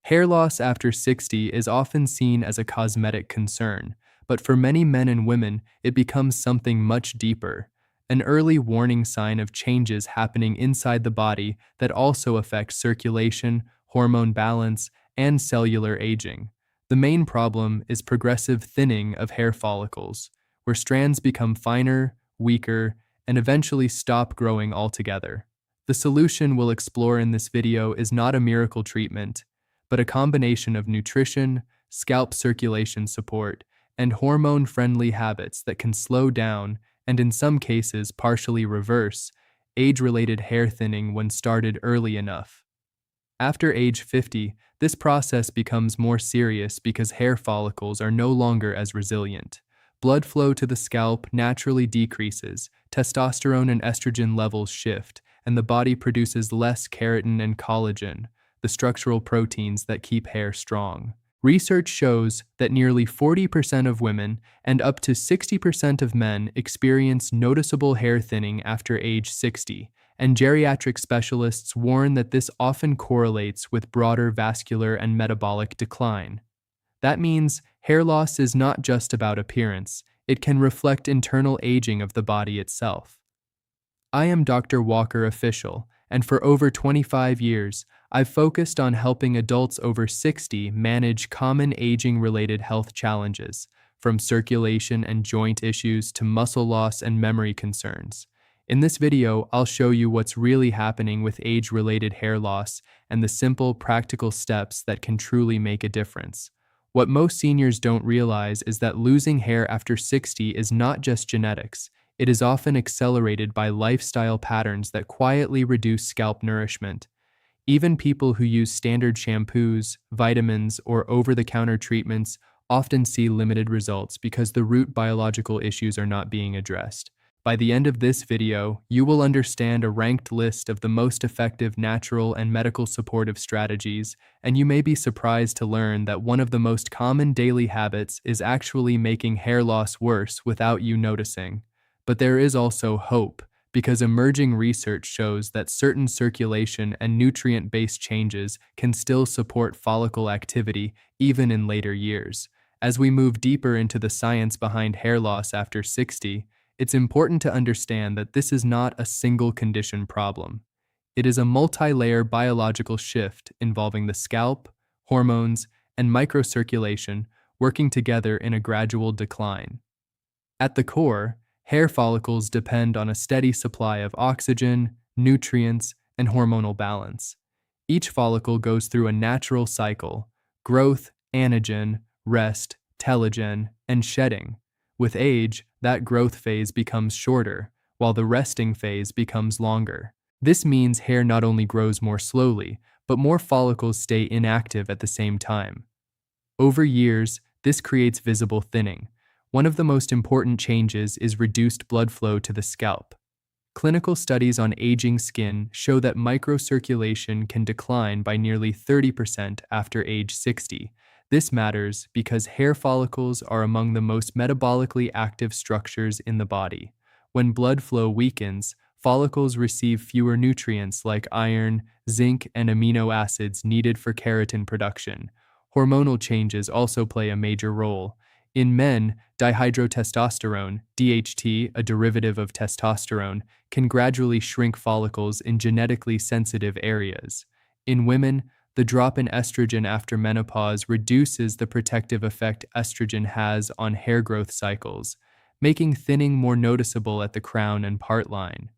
Hair loss after 60 is often seen as a cosmetic concern, but for many men and women, it becomes something much deeper, an early warning sign of changes happening inside the body that also affect circulation, hormone balance, and cellular aging. The main problem is progressive thinning of hair follicles, where strands become finer, weaker, and eventually stop growing altogether. The solution we'll explore in this video is not a miracle treatment, but a combination of nutrition, scalp circulation support, and hormone-friendly habits that can slow down and in some cases partially reverse age-related hair thinning when started early enough. After age 50, this process becomes more serious because hair follicles are no longer as resilient. Blood flow to the scalp naturally decreases, testosterone and estrogen levels shift, and the body produces less keratin and collagen, the structural proteins that keep hair strong. Research shows that nearly 40% of women and up to 60% of men experience noticeable hair thinning after age 60, and geriatric specialists warn that this often correlates with broader vascular and metabolic decline. That means hair loss is not just about appearance, it can reflect internal aging of the body itself. I am Dr. Walker Official, and for over 25 years, I've focused on helping adults over 60 manage common aging-related health challenges, from circulation and joint issues to muscle loss and memory concerns. In this video, I'll show you what's really happening with age-related hair loss and the simple, practical steps that can truly make a difference. What most seniors don't realize is that losing hair after 60 is not just genetics. It is often accelerated by lifestyle patterns that quietly reduce scalp nourishment. Even people who use standard shampoos, vitamins, or over-the-counter treatments often see limited results because the root biological issues are not being addressed. By the end of this video, you will understand a ranked list of the most effective natural and medical supportive strategies, and you may be surprised to learn that one of the most common daily habits is actually making hair loss worse without you noticing. But there is also hope, because emerging research shows that certain circulation and nutrient-based changes can still support follicle activity even in later years. As we move deeper into the science behind hair loss after 60, it's important to understand that this is not a single condition problem. It is a multi-layer biological shift involving the scalp, hormones, and microcirculation working together in a gradual decline. At the core, hair follicles depend on a steady supply of oxygen, nutrients, and hormonal balance. Each follicle goes through a natural cycle: growth, anagen, rest, telogen, and shedding. With age, that growth phase becomes shorter, while the resting phase becomes longer. This means hair not only grows more slowly, but more follicles stay inactive at the same time. Over years, this creates visible thinning. One of the most important changes is reduced blood flow to the scalp. Clinical studies on aging skin show that microcirculation can decline by nearly 30% after age 60. This matters because hair follicles are among the most metabolically active structures in the body. When blood flow weakens, follicles receive fewer nutrients like iron, zinc, and amino acids needed for keratin production. Hormonal changes also play a major role. In men, dihydrotestosterone, DHT, a derivative of testosterone, can gradually shrink follicles in genetically sensitive areas. In women, the drop in estrogen after menopause reduces the protective effect estrogen has on hair growth cycles, making thinning more noticeable at the crown and part line.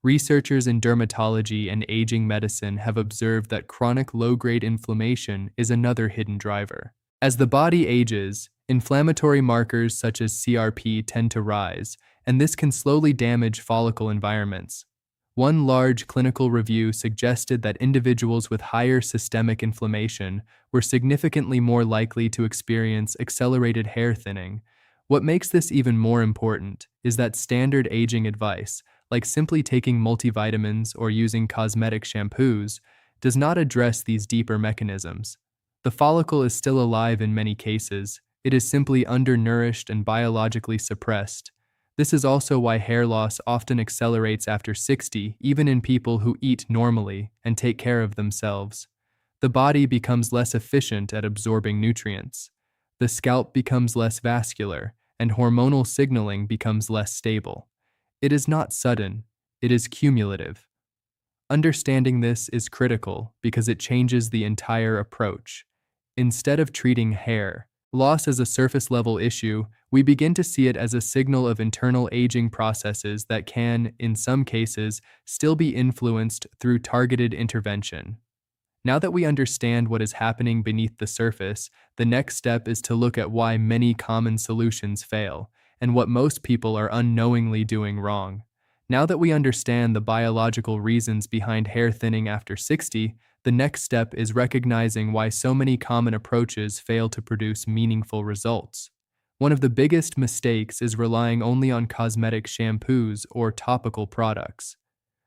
Researchers in dermatology and aging medicine have observed that chronic low-grade inflammation is another hidden driver. As the body ages, inflammatory markers such as CRP tend to rise, and this can slowly damage follicle environments. One large clinical review suggested that individuals with higher systemic inflammation were significantly more likely to experience accelerated hair thinning. What makes this even more important is that standard aging advice, like simply taking multivitamins or using cosmetic shampoos, does not address these deeper mechanisms. The follicle is still alive in many cases. It is simply undernourished and biologically suppressed. This is also why hair loss often accelerates after 60, even in people who eat normally and take care of themselves. the body becomes less efficient at absorbing nutrients. The scalp becomes less vascular, and hormonal signaling becomes less stable. It is not sudden, it is cumulative. Understanding this is critical because it changes the entire approach. Instead of treating hair loss as a surface-level issue, we begin to see it as a signal of internal aging processes that can, in some cases, still be influenced through targeted intervention. Now that we understand what is happening beneath the surface, the next step is to look at why many common solutions fail and what most people are unknowingly doing wrong. Now that we understand the biological reasons behind hair thinning after 60, the next step is recognizing why so many common approaches fail to produce meaningful results. One of the biggest mistakes is relying only on cosmetic shampoos or topical products.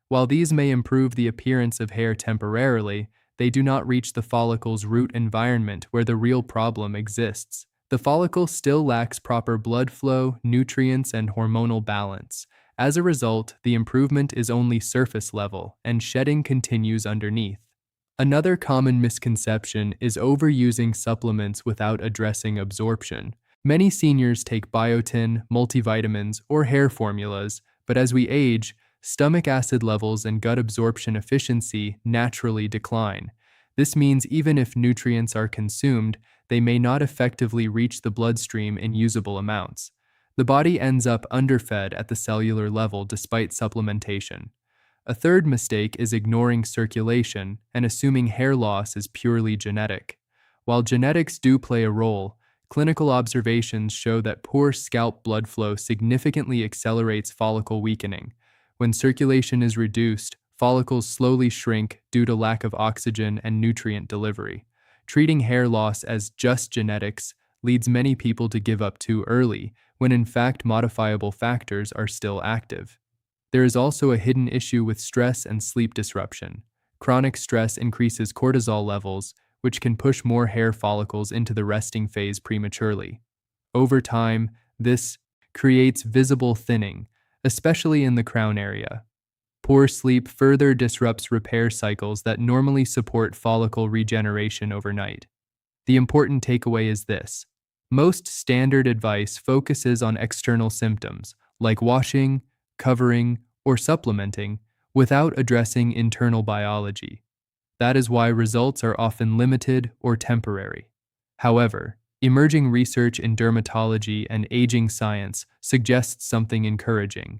While these may improve the appearance of hair temporarily, they do not reach the follicle's root environment where the real problem exists. The follicle still lacks proper blood flow, nutrients, and hormonal balance. As a result, the improvement is only surface level, and shedding continues underneath. Another common misconception is overusing supplements without addressing absorption. Many seniors take biotin, multivitamins, or hair formulas, but as we age, stomach acid levels and gut absorption efficiency naturally decline. This means even if nutrients are consumed, they may not effectively reach the bloodstream in usable amounts. The body ends up underfed at the cellular level despite supplementation. A third mistake is ignoring circulation and assuming hair loss is purely genetic. While genetics do play a role, clinical observations show that poor scalp blood flow significantly accelerates follicle weakening. When circulation is reduced, follicles slowly shrink due to lack of oxygen and nutrient delivery. Treating hair loss as just genetics leads many people to give up too early, when in fact modifiable factors are still active. There is also a hidden issue with stress and sleep disruption. Chronic stress increases cortisol levels, which can push more hair follicles into the resting phase prematurely. Over time, this creates visible thinning, especially in the crown area. Poor sleep further disrupts repair cycles that normally support follicle regeneration overnight. The important takeaway is this: most standard advice focuses on external symptoms, like washing, covering, or supplementing, without addressing internal biology. That is why results are often limited or temporary. However, emerging research in dermatology and aging science suggests something encouraging.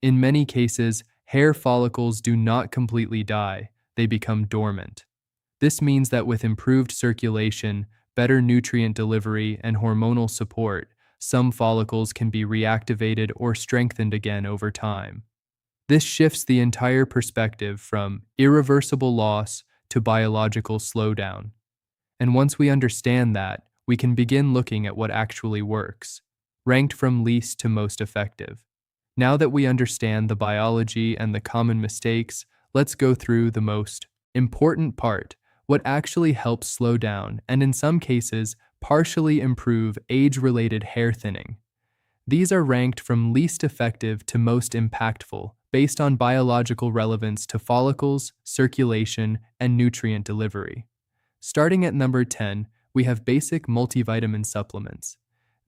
In many cases, hair follicles do not completely die, they become dormant. This means that with improved circulation, better nutrient delivery, and hormonal support, some follicles can be reactivated or strengthened again over time. This shifts the entire perspective from irreversible loss to biological slowdown. And once we understand that, we can begin looking at what actually works, ranked from least to most effective. Now that we understand the biology and the common mistakes, let's go through the most important part: what actually helps slow down and, in some cases, partially improve age-related hair thinning. These are ranked from least effective to most impactful based on biological relevance to follicles, circulation, and nutrient delivery. Starting at number 10, we have basic multivitamin supplements.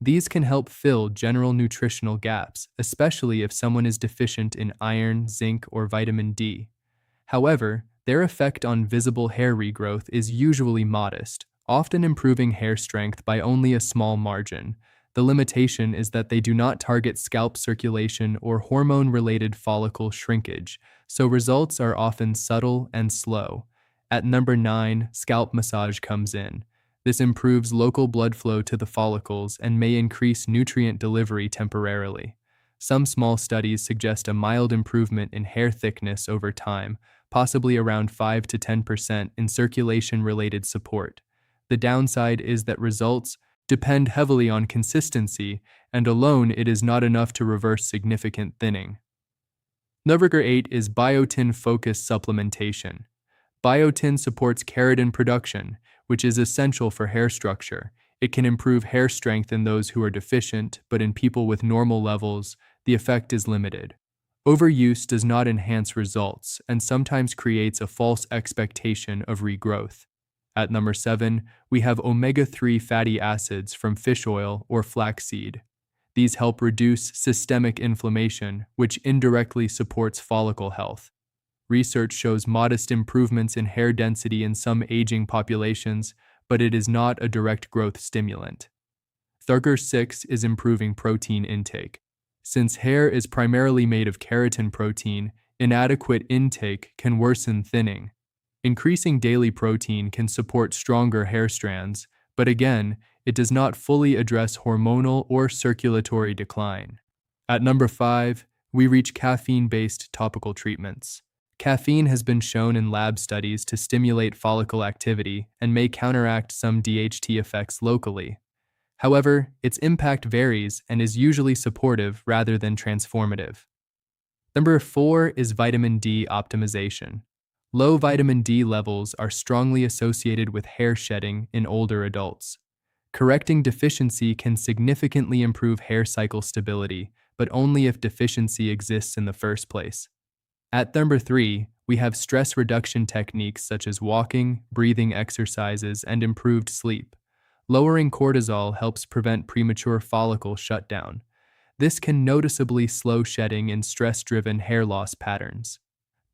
These can help fill general nutritional gaps, especially if someone is deficient in iron, zinc, or vitamin D. However, their effect on visible hair regrowth is usually modest, often improving hair strength by only a small margin. The limitation is that they do not target scalp circulation or hormone-related follicle shrinkage, so results are often subtle and slow. At number 9, scalp massage comes in. This improves local blood flow to the follicles and may increase nutrient delivery temporarily. Some small studies suggest a mild improvement in hair thickness over time, possibly around 5 to 10% in circulation-related support. The downside is that results depend heavily on consistency, and alone it is not enough to reverse significant thinning. Number 8 is biotin-focused supplementation. Biotin supports keratin production, which is essential for hair structure. It can improve hair strength in those who are deficient, but in people with normal levels, the effect is limited. Overuse does not enhance results and sometimes creates a false expectation of regrowth. At number 7, we have omega-3 fatty acids from fish oil or flaxseed. These help reduce systemic inflammation, which indirectly supports follicle health. Research shows modest improvements in hair density in some aging populations, but it is not a direct growth stimulant. Number 6 is improving protein intake. Since hair is primarily made of keratin protein, inadequate intake can worsen thinning. Increasing daily protein can support stronger hair strands, but again, it does not fully address hormonal or circulatory decline. At number 5, we reach caffeine-based topical treatments. Caffeine has been shown in lab studies to stimulate follicle activity and may counteract some DHT effects locally. However, its impact varies and is usually supportive rather than transformative. Number 4 is vitamin D optimization. Low vitamin D levels are strongly associated with hair shedding in older adults. Correcting deficiency can significantly improve hair cycle stability, but only if deficiency exists in the first place. At number 3, we have stress reduction techniques such as walking, breathing exercises, and improved sleep. Lowering cortisol helps prevent premature follicle shutdown. This can noticeably slow shedding in stress-driven hair loss patterns.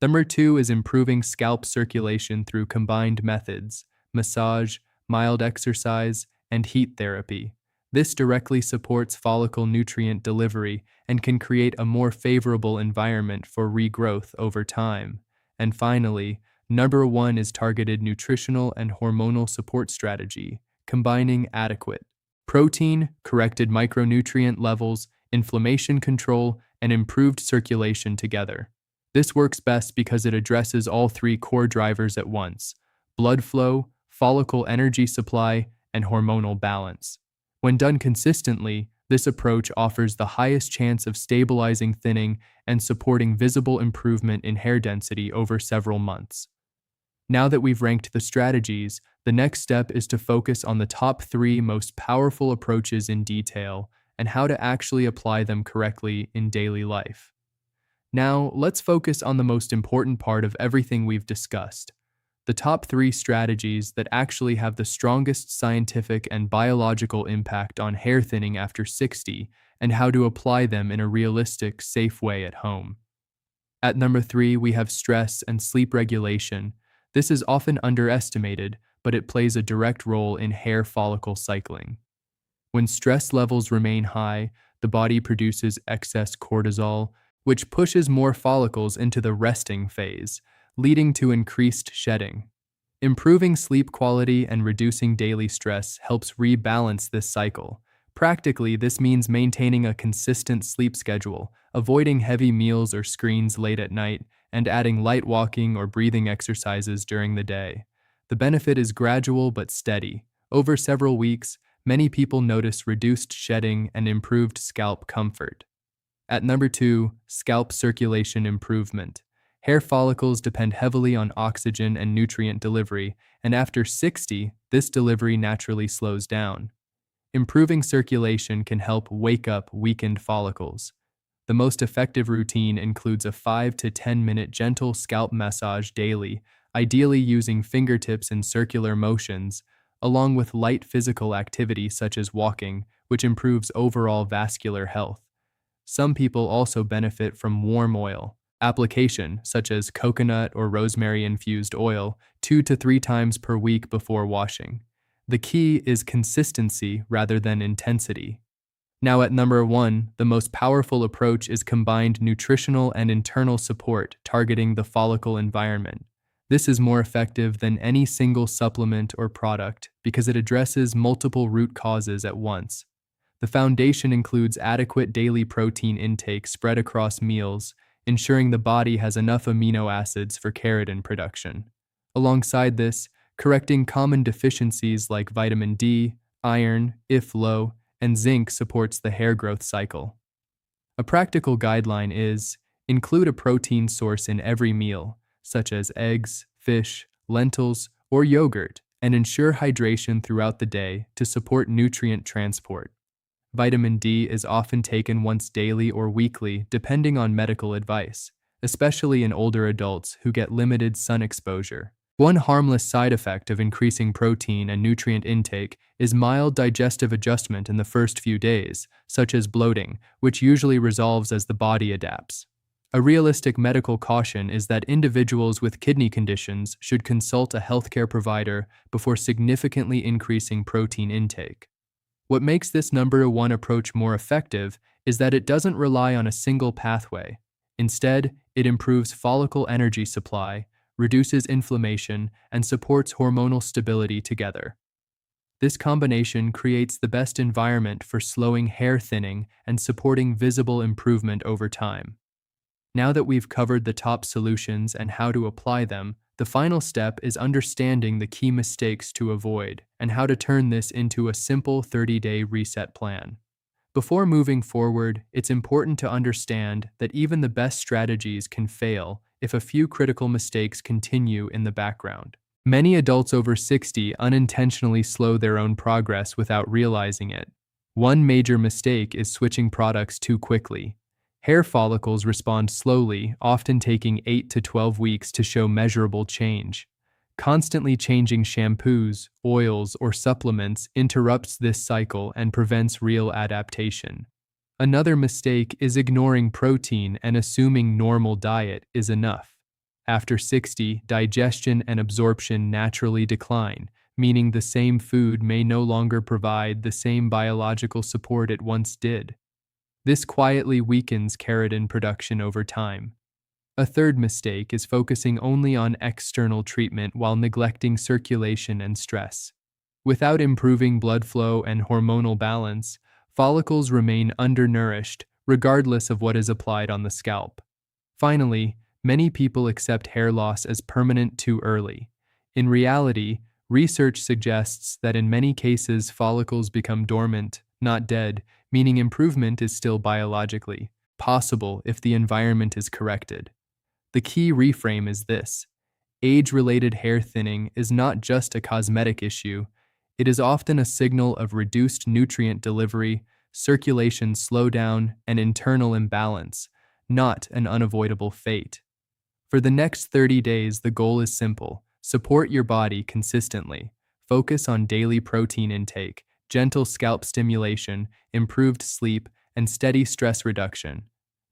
Number 2 is improving scalp circulation through combined methods: massage, mild exercise, and heat therapy. This directly supports follicle nutrient delivery and can create a more favorable environment for regrowth over time. And finally, number 1 is targeted nutritional and hormonal support strategy, combining adequate protein, corrected micronutrient levels, inflammation control, and improved circulation together. This works best because it addresses all 3 core drivers at once: blood flow, follicle energy supply, and hormonal balance. When done consistently, this approach offers the highest chance of stabilizing thinning and supporting visible improvement in hair density over several months. Now that we've ranked the strategies, the next step is to focus on the top 3 most powerful approaches in detail and how to actually apply them correctly in daily life. Now, let's focus on the most important part of everything we've discussed: the top 3 strategies that actually have the strongest scientific and biological impact on hair thinning after 60, and how to apply them in a realistic, safe way at home. At number 3, we have stress and sleep regulation. This is often underestimated, but it plays a direct role in hair follicle cycling. When stress levels remain high, the body produces excess cortisol, which pushes more follicles into the resting phase, leading to increased shedding. Improving sleep quality and reducing daily stress helps rebalance this cycle. Practically, this means maintaining a consistent sleep schedule, avoiding heavy meals or screens late at night, and adding light walking or breathing exercises during the day. The benefit is gradual but steady. Over several weeks, many people notice reduced shedding and improved scalp comfort. At number 2, scalp circulation improvement. Hair follicles depend heavily on oxygen and nutrient delivery, and after 60, this delivery naturally slows down. Improving circulation can help wake up weakened follicles. The most effective routine includes a 5 to 10 minute gentle scalp massage daily, ideally using fingertips and circular motions, along with light physical activity such as walking, which improves overall vascular health. Some people also benefit from warm oil application, such as coconut or rosemary-infused oil, 2 to 3 times per week before washing. The key is consistency rather than intensity. Now at number 1, the most powerful approach is combined nutritional and internal support targeting the follicle environment. This is more effective than any single supplement or product because it addresses multiple root causes at once. The foundation includes adequate daily protein intake spread across meals, ensuring the body has enough amino acids for keratin production. Alongside this, correcting common deficiencies like vitamin D, iron, if low, and zinc supports the hair growth cycle. A practical guideline is: include a protein source in every meal, such as eggs, fish, lentils, or yogurt, and ensure hydration throughout the day to support nutrient transport. Vitamin D is often taken once daily or weekly, depending on medical advice, especially in older adults who get limited sun exposure. One harmless side effect of increasing protein and nutrient intake is mild digestive adjustment in the first few days, such as bloating, which usually resolves as the body adapts. A realistic medical caution is that individuals with kidney conditions should consult a healthcare provider before significantly increasing protein intake. What makes this number one approach more effective is that it doesn't rely on a single pathway. Instead, it improves follicle energy supply, reduces inflammation, and supports hormonal stability together. This combination creates the best environment for slowing hair thinning and supporting visible improvement over time. Now that we've covered the top solutions and how to apply them, the final step is understanding the key mistakes to avoid and how to turn this into a simple 30-day reset plan. Before moving forward, it's important to understand that even the best strategies can fail if a few critical mistakes continue in the background. Many adults over 60 unintentionally slow their own progress without realizing it. One major mistake is switching products too quickly. Hair follicles respond slowly, often taking 8 to 12 weeks to show measurable change. Constantly changing shampoos, oils, or supplements interrupts this cycle and prevents real adaptation. Another mistake is ignoring protein and assuming normal diet is enough. After 60, digestion and absorption naturally decline, meaning the same food may no longer provide the same biological support it once did. This quietly weakens keratin production over time. A third mistake is focusing only on external treatment while neglecting circulation and stress. Without improving blood flow and hormonal balance, follicles remain undernourished regardless of what is applied on the scalp. Finally, many people accept hair loss as permanent too early. In reality, research suggests that in many cases follicles become dormant, not dead, meaning improvement is still biologically possible if the environment is corrected. The key reframe is this: age-related hair thinning is not just a cosmetic issue, it is often a signal of reduced nutrient delivery, circulation slowdown, and internal imbalance, not an unavoidable fate. For the next 30 days, the goal is simple: support your body consistently. Focus on daily protein intake, gentle scalp stimulation, improved sleep, and steady stress reduction.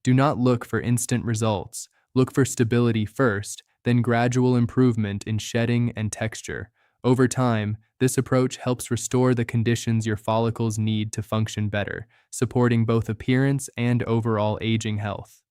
Do not look for instant results. Look for stability first, then gradual improvement in shedding and texture. Over time, this approach helps restore the conditions your follicles need to function better, supporting both appearance and overall aging health.